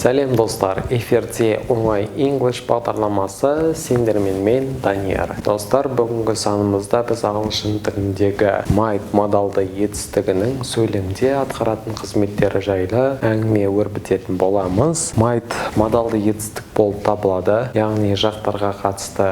Сәлем достар, эфирде оңай English бағдарламасы, сендермен мен Данияр. Достар, бүгінгі санымызда біз ағылшын тіліндегі might модалды етістігінің сөйлемде атқаратын қызметтері жайлы әңгіме өрбітетін боламыз. Might модалды етістік болып табылады, яғни жақтарға қатысты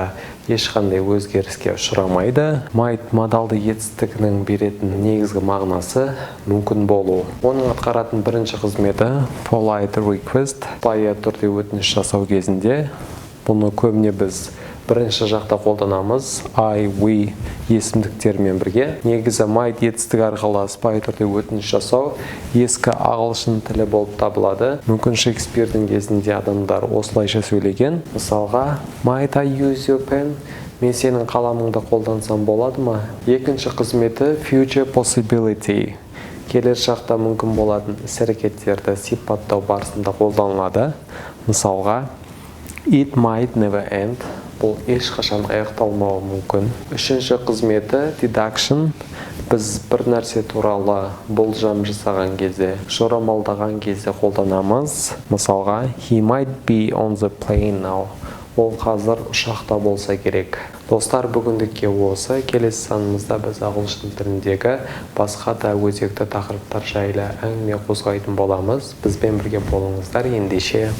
ешқандай өзгеріске ұшырамайды. Might модалды етістігінің беретін негізгі мағынасы мүмкін болу. Оның атқаратын бірінші қызметі polite request, сыпайы түрде өтініш жасау кезінде. Бұны көбіне біз бірінші жақта қолданамыз, I, we есімдіктермен бірге. Негізі might етістігі арқылы сыпайы түрде өтініш жасау ескі ағылшын тілі болып табылады. Мүмкін Шекспирдің кезінде адамдар осылайша сөйлеген. Мысалға, might I use your pen? Мен сенің қаламыңды қолдансам болады ма? Екінші қызметі future possibility. Келер шақта мүмкін болатын іс-әрекеттерді сипаттау барысында қолданылады. Мысалға, it might never end. Бұл ешқашан аяқталмауы мүмкін. Үшінші қызметі deduction. Біз бір нәрсе туралы болжам жасаған кезде, жорамалдаған кезде қолданамыз. Мысалға, he might be on the plane now. Ол қазір ұшақта болса керек. Достар, бүгіндікке осы. Келесі санымызда біз ағылшын тіліндегі басқа да өзекті тақырыптар жайлы әңгіме қозғайтын боламыз. Бізбен бірге болыңыздар. Ендеше